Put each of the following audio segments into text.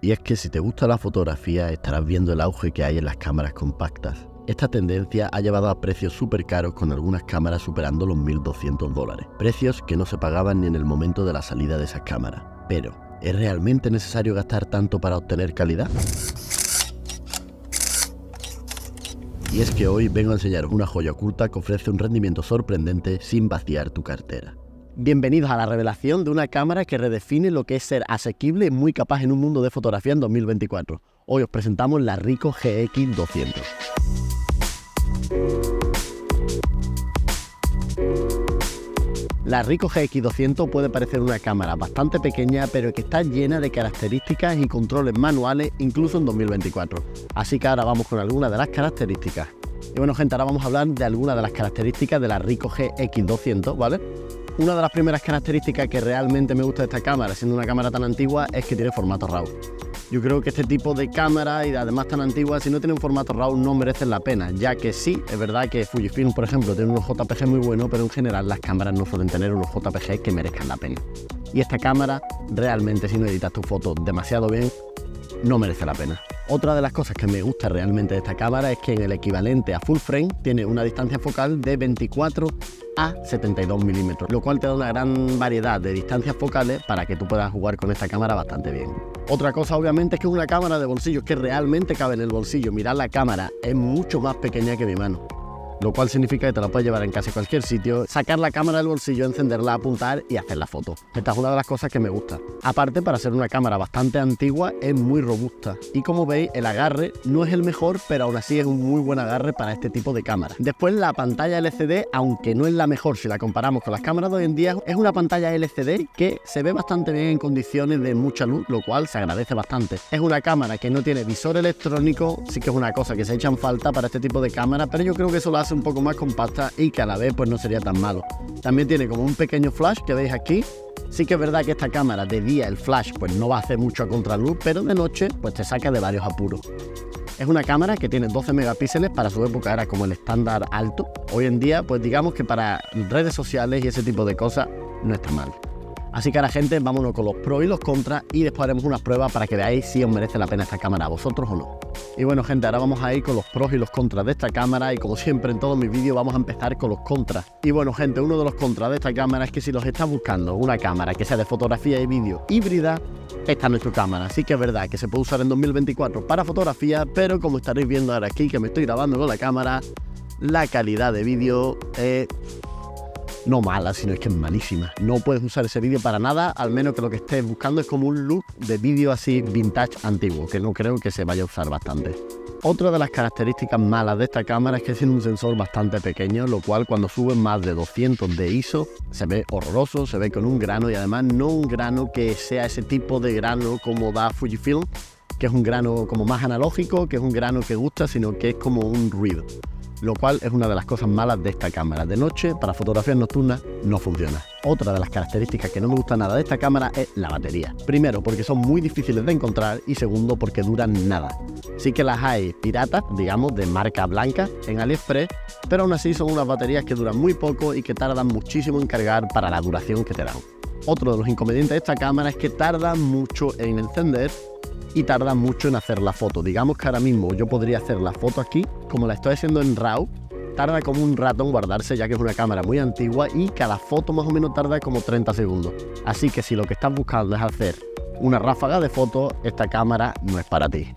Y es que si te gusta la fotografía estarás viendo el auge que hay en las cámaras compactas. Esta tendencia ha llevado a precios súper caros, con algunas cámaras superando los $1.200, precios que no se pagaban ni en el momento de la salida de esas cámaras. Pero, ¿es realmente necesario gastar tanto para obtener calidad? Y es que hoy vengo a enseñaros una joya oculta que ofrece un rendimiento sorprendente sin vaciar tu cartera. Bienvenidos a la revelación de una cámara que redefine lo que es ser asequible y muy capaz en un mundo de fotografía en 2024. Hoy os presentamos la Ricoh GX200. La Ricoh GX200 puede parecer una cámara bastante pequeña, pero que está llena de características y controles manuales incluso en 2024. Así que ahora vamos con algunas de las características. Y bueno, gente, ahora vamos a hablar de algunas de las características de la Ricoh GX200, ¿vale? Una de las primeras características que realmente me gusta de esta cámara, siendo una cámara tan antigua, es que tiene formato RAW. Yo creo que este tipo de cámara, y además tan antigua, si no tiene un formato RAW no merecen la pena, ya que sí, es verdad que Fujifilm, por ejemplo, tiene unos JPG muy buenos, pero en general las cámaras no suelen tener unos JPG que merezcan la pena. Y esta cámara, realmente, si no editas tu foto demasiado bien, no merece la pena. Otra de las cosas que me gusta realmente de esta cámara es que en el equivalente a full frame tiene una distancia focal de 24 a 72 milímetros, lo cual te da una gran variedad de distancias focales para que tú puedas jugar con esta cámara bastante bien. Otra cosa, obviamente, es que es una cámara de bolsillo, que realmente cabe en el bolsillo. Mirad, la cámara es mucho más pequeña que mi mano, lo cual significa que te la puedes llevar en casi cualquier sitio, sacar la cámara del bolsillo, encenderla, apuntar y hacer la foto. Esta es una de las cosas que me gusta. Aparte, para ser una cámara bastante antigua, es muy robusta. Y como veis, el agarre no es el mejor, pero aún así es un muy buen agarre para este tipo de cámara. Después, la pantalla LCD, aunque no es la mejor si la comparamos con las cámaras de hoy en día, es una pantalla LCD que se ve bastante bien en condiciones de mucha luz, lo cual se agradece bastante. Es una cámara que no tiene visor electrónico, sí que es una cosa que se echa en falta para este tipo de cámara, pero yo creo que eso lo hace un poco más compacta y que a la vez pues no sería tan malo. También tiene como un pequeño flash que veis aquí. Sí que es verdad que esta cámara de día el flash pues no va a hacer mucho a contraluz, pero de noche pues te saca de varios apuros. Es una cámara que tiene 12 megapíxeles, para su época era como el estándar alto. Hoy en día pues digamos que para redes sociales y ese tipo de cosas no está mal. Así que ahora, gente, vámonos con los pros y los contras y después haremos unas pruebas para que veáis si os merece la pena esta cámara a vosotros o no. Y bueno, gente, ahora vamos a ir con los pros y los contras de esta cámara, y como siempre en todos mis vídeos vamos a empezar con los contras. Y bueno, gente, uno de los contras de esta cámara es que si los estás buscando una cámara que sea de fotografía y vídeo híbrida, esta es nuestra cámara. Sí que es verdad que se puede usar en 2024 para fotografía, pero como estaréis viendo ahora aquí que me estoy grabando con la cámara, la calidad de vídeo es no mala, sino es que es malísima. No puedes usar ese vídeo para nada, al menos que lo que estés buscando es como un look de vídeo así vintage antiguo, que no creo que se vaya a usar bastante. Otra de las características malas de esta cámara es que tiene un sensor bastante pequeño, lo cual cuando suben más de 200 de ISO se ve horroroso, se ve con un grano, y además no un grano que sea ese tipo de grano como da Fujifilm, que es un grano como más analógico, que es un grano que gusta, sino que es como un ruido. Lo cual es una de las cosas malas de esta cámara. De noche, para fotografías nocturnas, no funciona. Otra de las características que no me gusta nada de esta cámara es la batería. Primero, porque son muy difíciles de encontrar, y segundo, porque duran nada. Sí que las hay piratas, digamos, de marca blanca en AliExpress, pero aún así son unas baterías que duran muy poco y que tardan muchísimo en cargar para la duración que te dan. Otro de los inconvenientes de esta cámara es que tarda mucho en encender y tarda mucho en hacer la foto. Digamos que ahora mismo yo podría hacer la foto aquí, como la estoy haciendo en RAW, tarda como un rato en guardarse, ya que es una cámara muy antigua y cada foto más o menos tarda como 30 segundos. Así que si lo que estás buscando es hacer una ráfaga de fotos, esta cámara no es para ti.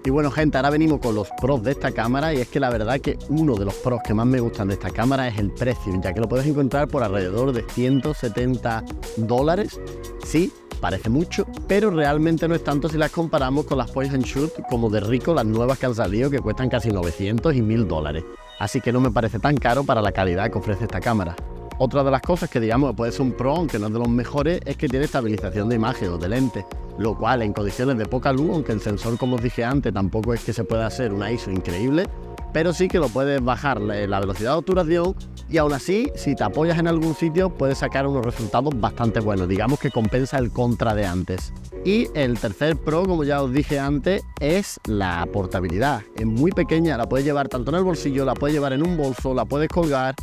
Y bueno, gente, ahora venimos con los pros de esta cámara, y es que la verdad que uno de los pros que más me gustan de esta cámara es el precio, ya que lo puedes encontrar por alrededor de $170. Sí, parece mucho, pero realmente no es tanto si las comparamos con las point and shoot como de Ricoh, las nuevas que han salido, que cuestan casi 900 y $1000. Así que no me parece tan caro para la calidad que ofrece esta cámara. Otra de las cosas que digamos puede ser un pro, aunque no es de los mejores, es que tiene estabilización de imagen o de lente, lo cual en condiciones de poca luz, aunque el sensor, como os dije antes, tampoco es que se pueda hacer una ISO increíble, pero sí que lo puedes bajar la velocidad de obturación y aún así, si te apoyas en algún sitio, puedes sacar unos resultados bastante buenos, digamos que compensa el contra de antes. Y el tercer pro, como ya os dije antes, es la portabilidad. Es muy pequeña, la puedes llevar tanto en el bolsillo, la puedes llevar en un bolso, la puedes colgar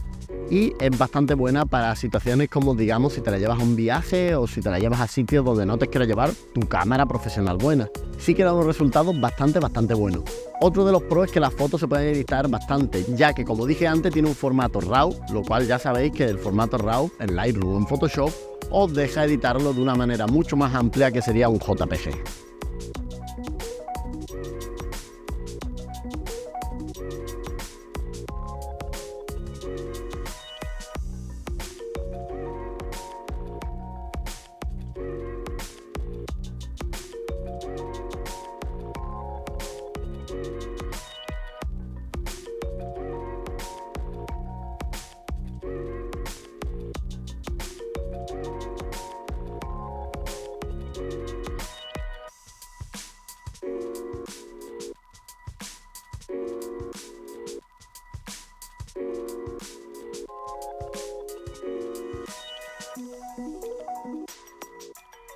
y es bastante buena para situaciones como, digamos, si te la llevas a un viaje o si te la llevas a sitios donde no te quieras llevar tu cámara profesional buena. Sí que da unos resultados bastante buenos. Otro de los pros es que las fotos se pueden editar bastante, ya que, como dije antes, tiene un formato RAW, lo cual ya sabéis que el formato RAW en Lightroom o en Photoshop os deja editarlo de una manera mucho más amplia que sería un JPG.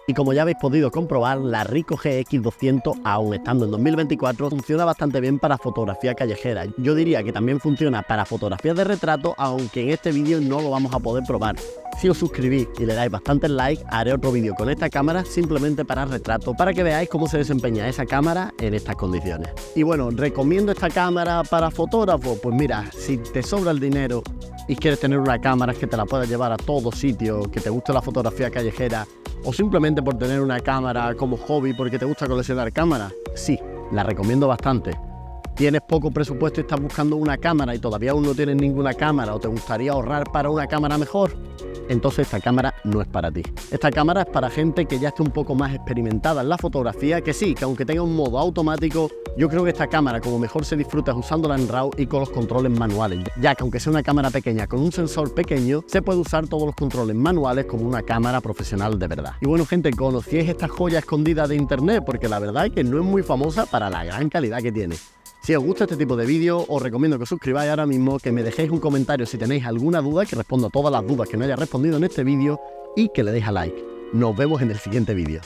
Y como ya habéis podido comprobar, la Ricoh GX200, aun estando en 2024, funciona bastante bien para fotografía callejera. Yo diría que también funciona para fotografías de retrato, aunque en este vídeo no lo vamos a poder probar. Si os suscribís y le dais bastantes likes, haré otro vídeo con esta cámara simplemente para retrato, para que veáis cómo se desempeña esa cámara en estas condiciones. Y bueno, ¿recomiendo esta cámara para fotógrafos? Pues mira, si te sobra el dinero y quieres tener una cámara que te la puedas llevar a todos sitios, que te guste la fotografía callejera, o simplemente por tener una cámara como hobby porque te gusta coleccionar cámaras, sí, la recomiendo bastante. ¿Tienes poco presupuesto y estás buscando una cámara y todavía aún no tienes ninguna cámara o te gustaría ahorrar para una cámara mejor? Entonces esta cámara no es para ti. Esta cámara es para gente que ya esté un poco más experimentada en la fotografía, que sí, que aunque tenga un modo automático, yo creo que esta cámara como mejor se disfruta es usándola en RAW y con los controles manuales, ya que aunque sea una cámara pequeña con un sensor pequeño, se puede usar todos los controles manuales como una cámara profesional de verdad. Y bueno, gente, ¿conocíais esta joya escondida de internet? Porque la verdad es que no es muy famosa para la gran calidad que tiene. Si os gusta este tipo de vídeos, os recomiendo que os suscribáis ahora mismo, que me dejéis un comentario si tenéis alguna duda, que respondo a todas las dudas que no haya respondido en este vídeo y que le deis a like. Nos vemos en el siguiente vídeo.